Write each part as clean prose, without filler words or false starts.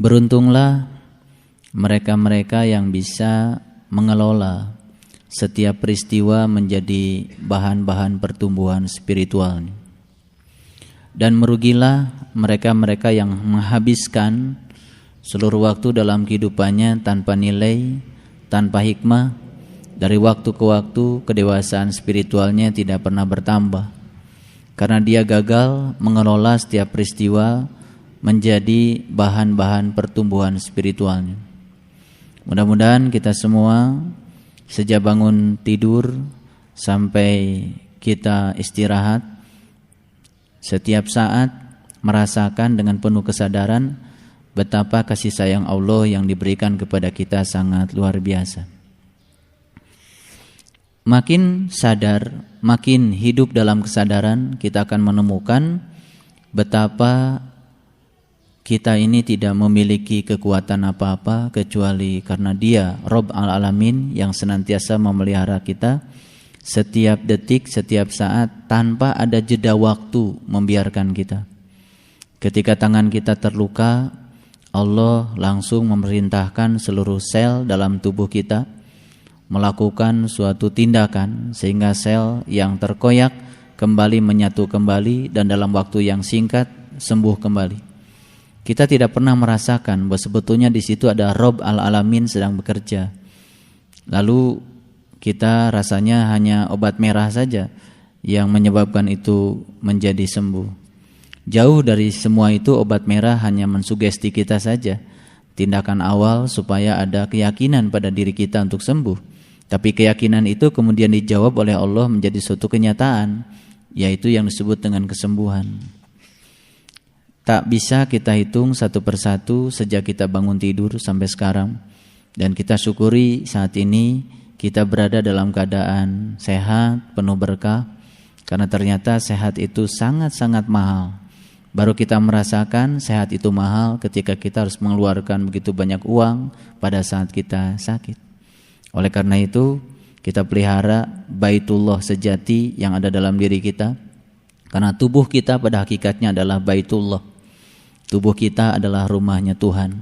Beruntunglah mereka-mereka yang bisa mengelola setiap peristiwa menjadi bahan-bahan pertumbuhan spiritual. Dan merugilah mereka-mereka yang menghabiskan seluruh waktu dalam kehidupannya tanpa nilai, tanpa hikmah. Dari waktu ke waktu kedewasaan spiritualnya tidak pernah bertambah, karena dia gagal mengelola setiap peristiwa menjadi bahan-bahan pertumbuhan spiritualnya. Mudah-mudahan kita semua sejak bangun tidur sampai kita istirahat, setiap saat merasakan dengan penuh kesadaran betapa kasih sayang Allah yang diberikan kepada kita sangat luar biasa. Makin sadar, makin hidup dalam kesadaran, kita akan menemukan betapa kita ini tidak memiliki kekuatan apa-apa kecuali karena Dia Rabb al-Alamin yang senantiasa memelihara kita setiap detik, setiap saat tanpa ada jeda waktu membiarkan kita. Ketika tangan kita terluka, Allah langsung memerintahkan seluruh sel dalam tubuh kita melakukan suatu tindakan sehingga sel yang terkoyak kembali menyatu kembali dan dalam waktu yang singkat sembuh kembali. Kita tidak pernah merasakan bahwa sebetulnya di situ ada Rabb al-Alamin sedang bekerja. Lalu kita rasanya hanya obat merah saja yang menyebabkan itu menjadi sembuh. Jauh dari semua itu, obat merah hanya mensugesti kita saja. Tindakan awal supaya ada keyakinan pada diri kita untuk sembuh. Tapi keyakinan itu kemudian dijawab oleh Allah menjadi suatu kenyataan, yaitu yang disebut dengan kesembuhan. Tak bisa kita hitung satu persatu sejak kita bangun tidur sampai sekarang. Dan kita syukuri saat ini kita berada dalam keadaan sehat, penuh berkah. Karena ternyata sehat itu sangat-sangat mahal. Baru kita merasakan sehat itu mahal ketika kita harus mengeluarkan begitu banyak uang pada saat kita sakit. Oleh karena itu, kita pelihara Baitullah sejati yang ada dalam diri kita. Karena tubuh kita pada hakikatnya adalah Baitullah. Tubuh kita adalah rumahnya Tuhan.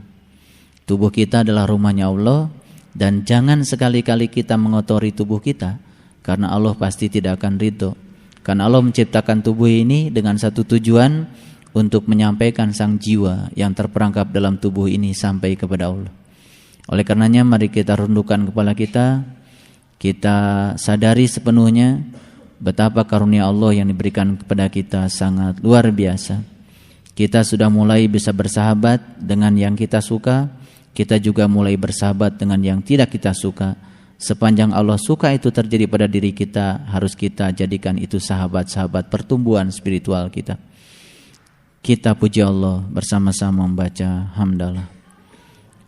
Tubuh kita adalah rumahnya Allah. Dan jangan sekali-kali kita mengotori tubuh kita, karena Allah pasti tidak akan ridho. Karena Allah menciptakan tubuh ini dengan satu tujuan, untuk menyampaikan sang jiwa yang terperangkap dalam tubuh ini sampai kepada Allah. Oleh karenanya mari kita rundukkan kepala kita sadari sepenuhnya betapa karunia Allah yang diberikan kepada kita sangat luar biasa. Kita sudah mulai bisa bersahabat dengan yang kita suka, kita juga mulai bersahabat dengan yang tidak kita suka. Sepanjang Allah suka itu terjadi pada diri kita, harus kita jadikan itu sahabat-sahabat pertumbuhan spiritual kita. Kita puji Allah bersama-sama membaca hamdalah.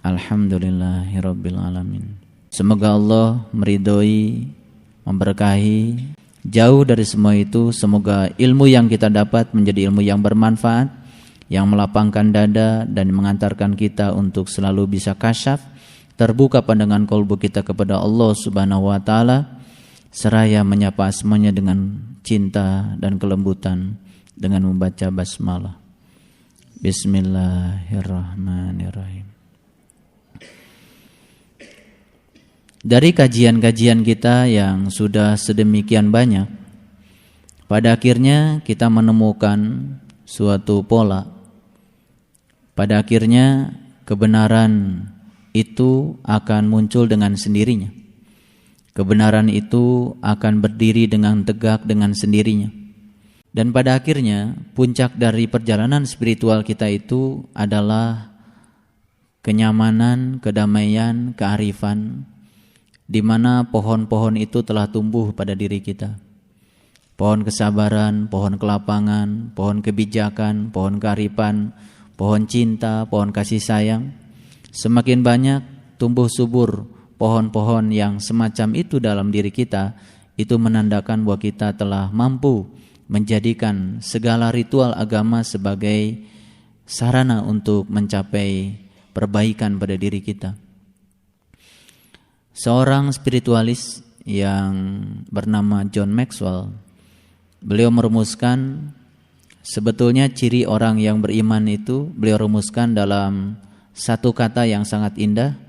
Alhamdulillahirabbil alamin. Semoga Allah meridhoi, memberkahi. Jauh dari semua itu, semoga ilmu yang kita dapat menjadi ilmu yang bermanfaat, yang melapangkan dada dan mengantarkan kita untuk selalu bisa kasyaf, terbuka pandangan qalbu kita kepada Allah Subhanahu wa taala, seraya menyapa semuanya dengan cinta dan kelembutan dengan membaca basmalah. Bismillahirrahmanirrahim. Dari kajian-kajian kita yang sudah sedemikian banyak, pada akhirnya kita menemukan suatu pola. Pada akhirnya kebenaran itu akan muncul dengan sendirinya. Kebenaran itu akan berdiri dengan tegak dengan sendirinya. Dan pada akhirnya puncak dari perjalanan spiritual kita itu adalah kenyamanan, kedamaian, kearifan, di mana pohon-pohon itu telah tumbuh pada diri kita. Pohon kesabaran, pohon kelapangan, pohon kebijakan, pohon kearifan, pohon cinta, pohon kasih sayang. Semakin banyak tumbuh subur pohon-pohon yang semacam itu dalam diri kita, itu menandakan bahwa kita telah mampu menjadikan segala ritual agama sebagai sarana untuk mencapai perbaikan pada diri kita. Seorang spiritualis yang bernama John Maxwell, beliau merumuskan sebetulnya ciri orang yang beriman itu, beliau rumuskan dalam satu kata yang sangat indah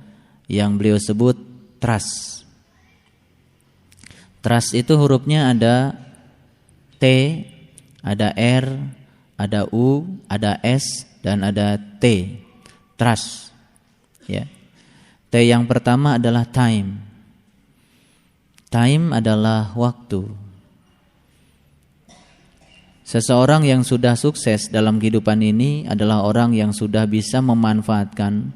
yang beliau sebut trust. Trust itu hurufnya ada T, ada R, ada U, ada S, dan ada T. Trust. Ya. T yang pertama adalah time. Time adalah waktu. Seseorang yang sudah sukses dalam kehidupan ini adalah orang yang sudah bisa memanfaatkan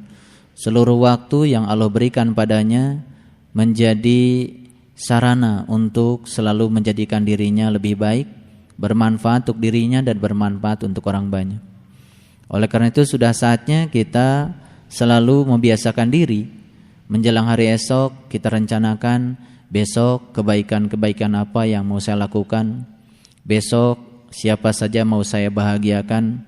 seluruh waktu yang Allah berikan padanya menjadi sarana untuk selalu menjadikan dirinya lebih baik, bermanfaat untuk dirinya dan bermanfaat untuk orang banyak. Oleh karena itu sudah saatnya kita selalu membiasakan diri menjelang hari esok, kita rencanakan besok kebaikan-kebaikan apa yang mau saya lakukan, besok siapa saja mau saya bahagiakan,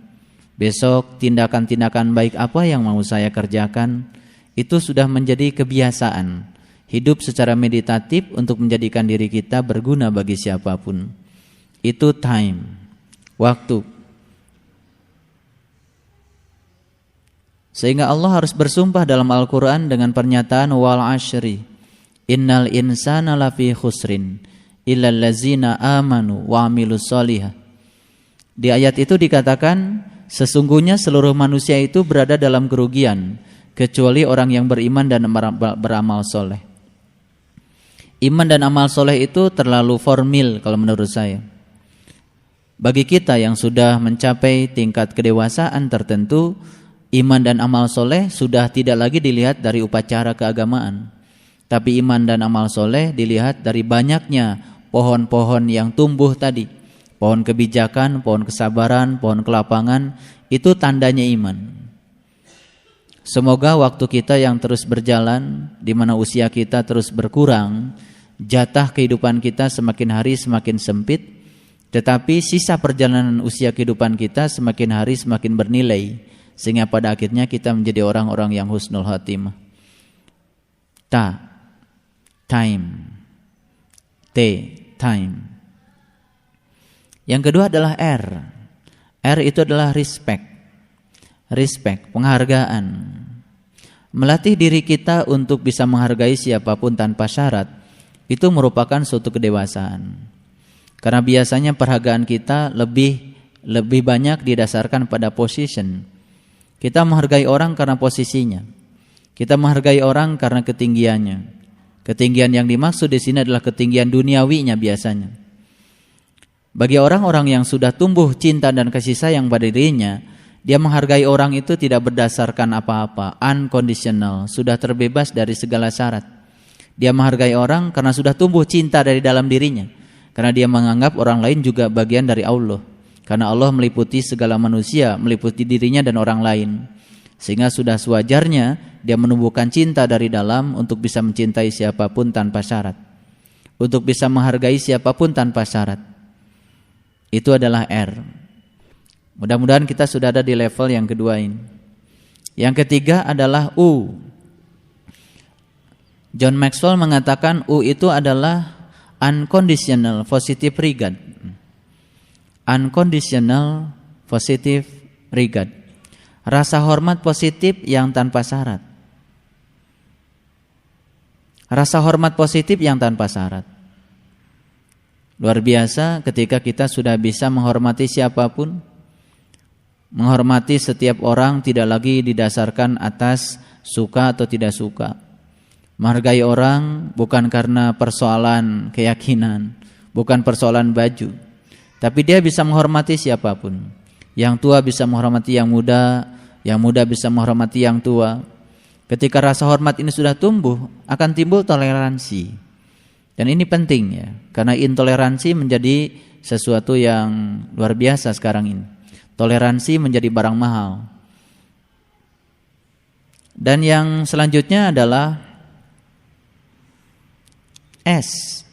besok tindakan-tindakan baik apa yang mau saya kerjakan. Itu sudah menjadi kebiasaan hidup secara meditatif untuk menjadikan diri kita berguna bagi siapapun. Itu time, waktu. Sehingga Allah harus bersumpah dalam Al-Quran dengan pernyataan wal ashri innal insana lafi khusrin illal ladzina amanu wa amilus solihah. Di ayat itu dikatakan sesungguhnya seluruh manusia itu berada dalam kerugian kecuali orang yang beriman dan beramal soleh. Iman dan amal soleh itu terlalu formal kalau menurut saya. Bagi kita yang sudah mencapai tingkat kedewasaan tertentu, iman dan amal soleh sudah tidak lagi dilihat dari upacara keagamaan, tapi iman dan amal soleh dilihat dari banyaknya pohon-pohon yang tumbuh tadi. Pohon kebijakan, pohon kesabaran, pohon kelapangan, itu tandanya iman. Semoga waktu kita yang terus berjalan, di mana usia kita terus berkurang, jatah kehidupan kita semakin hari semakin sempit, tetapi sisa perjalanan usia kehidupan kita semakin hari semakin bernilai, sehingga pada akhirnya kita menjadi orang-orang yang husnul khatimah. Time. Yang kedua adalah R. R itu adalah respect, penghargaan. Melatih diri kita untuk bisa menghargai siapapun tanpa syarat, itu merupakan suatu kedewasaan. Karena biasanya penghargaan kita lebih banyak didasarkan pada position. Kita menghargai orang karena posisinya. Kita menghargai orang karena ketinggiannya. Ketinggian yang dimaksud di sini adalah ketinggian duniawinya biasanya. Bagi orang-orang yang sudah tumbuh cinta dan kasih sayang pada dirinya, dia menghargai orang itu tidak berdasarkan apa-apa, unconditional, sudah terbebas dari segala syarat. Dia menghargai orang karena sudah tumbuh cinta dari dalam dirinya, karena dia menganggap orang lain juga bagian dari Allah. Karena Allah meliputi segala manusia, meliputi dirinya dan orang lain. Sehingga sudah sewajarnya dia menumbuhkan cinta dari dalam untuk bisa mencintai siapapun tanpa syarat, untuk bisa menghargai siapapun tanpa syarat. Itu adalah R. Mudah-mudahan kita sudah ada di level yang kedua ini. Yang ketiga adalah U. John Maxwell mengatakan U itu adalah unconditional positive regard. Unconditional positive regard. Rasa hormat positif yang tanpa syarat. Rasa hormat positif yang tanpa syarat. Luar biasa ketika kita sudah bisa menghormati siapapun, menghormati setiap orang tidak lagi didasarkan atas suka atau tidak suka. Menghargai orang bukan karena persoalan keyakinan, bukan persoalan baju, tapi dia bisa menghormati siapapun. Yang tua bisa menghormati yang muda bisa menghormati yang tua. Ketika rasa hormat ini sudah tumbuh, akan timbul toleransi. Dan ini penting ya, karena intoleransi menjadi sesuatu yang luar biasa sekarang ini. Toleransi menjadi barang mahal. Dan yang selanjutnya adalah S.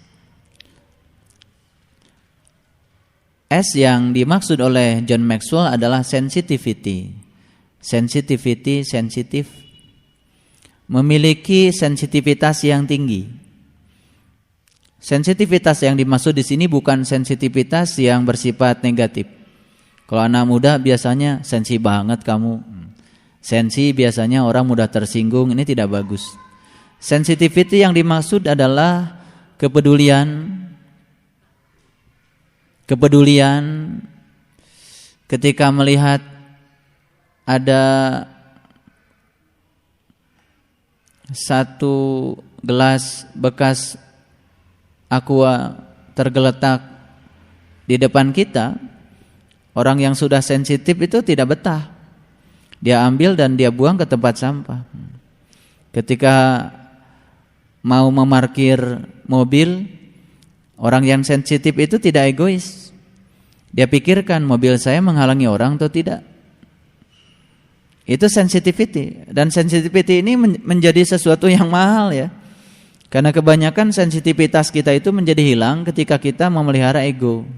S yang dimaksud oleh John Maxwell adalah sensitivity. Sensitif. Memiliki sensitivitas yang tinggi. Sensitivitas yang dimaksud di sini bukan sensitivitas yang bersifat negatif. Kalau anak muda biasanya sensi banget kamu. Sensi biasanya orang mudah tersinggung, ini tidak bagus. Sensitivity yang dimaksud adalah kepedulian ketika melihat ada satu gelas bekas aqua tergeletak di depan kita, orang yang sudah sensitif itu tidak betah. Dia ambil dan dia buang ke tempat sampah. Ketika mau memarkir mobil, orang yang sensitif itu tidak egois. Dia pikirkan mobil saya menghalangi orang atau tidak. Itu sensitivity. Dan sensitivity ini menjadi sesuatu yang mahal ya. Karena kebanyakan sensitivitas kita itu menjadi hilang ketika kita memelihara ego.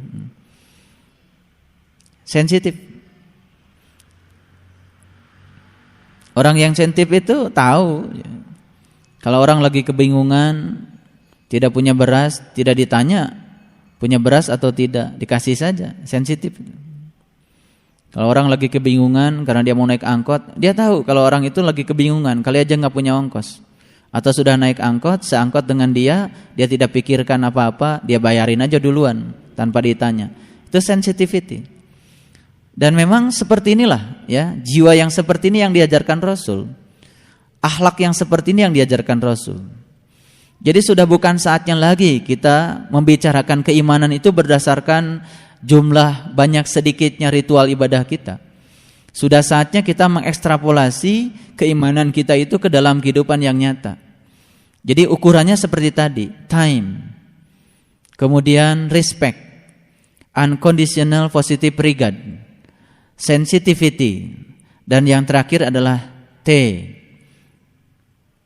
Sensitif. Orang yang sensitif itu tahu ya. Kalau orang lagi kebingungan, tidak punya beras, tidak ditanya punya beras atau tidak, dikasih saja, sensitif. Kalau orang lagi kebingungan karena dia mau naik angkot, dia tahu kalau orang itu lagi kebingungan, kali aja nggak punya ongkos. Atau sudah naik angkot, seangkot dengan dia tidak pikirkan apa-apa, dia bayarin aja duluan tanpa ditanya. Itu sensitivity. Dan memang seperti inilah ya, jiwa yang seperti ini yang diajarkan Rasul. Akhlak yang seperti ini yang diajarkan Rasul. Jadi sudah bukan saatnya lagi kita membicarakan keimanan itu berdasarkan jumlah banyak sedikitnya ritual ibadah kita. Sudah saatnya kita mengekstrapolasi keimanan kita itu ke dalam kehidupan yang nyata. Jadi ukurannya seperti tadi, time, kemudian respect, unconditional positive regard, sensitivity, dan yang terakhir adalah T.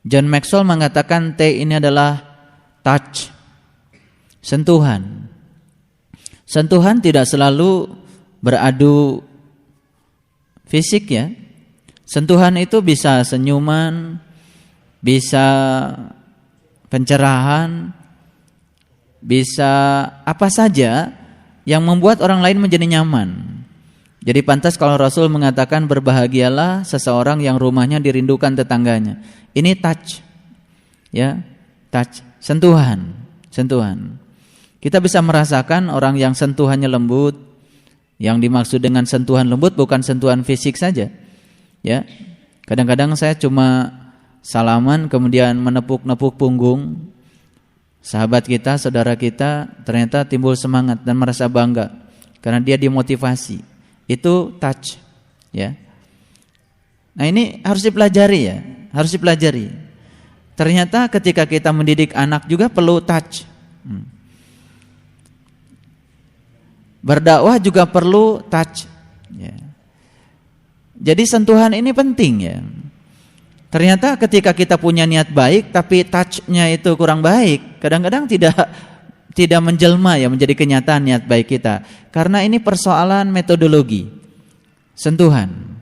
John Maxwell mengatakan T ini adalah touch, sentuhan. Sentuhan tidak selalu beradu fisik ya. Sentuhan itu bisa senyuman, bisa pencerahan, bisa apa saja yang membuat orang lain menjadi nyaman. Jadi pantas kalau Rasul mengatakan berbahagialah seseorang yang rumahnya dirindukan tetangganya. Ini touch. Ya, touch, sentuhan. Kita bisa merasakan orang yang sentuhannya lembut. Yang dimaksud dengan sentuhan lembut bukan sentuhan fisik saja. Ya. Kadang-kadang saya cuma salaman kemudian menepuk-nepuk punggung sahabat kita, saudara kita, ternyata timbul semangat dan merasa bangga karena dia dimotivasi. Itu touch, ya. Nah ini harus dipelajari ya, harus dipelajari. Ternyata ketika kita mendidik anak juga perlu touch. Berdakwah juga perlu touch. Ya. Jadi sentuhan ini penting ya. Ternyata ketika kita punya niat baik tapi touch-nya itu kurang baik, kadang-kadang tidak menjelma ya menjadi kenyataan niat baik kita. Karena ini persoalan metodologi. Sentuhan.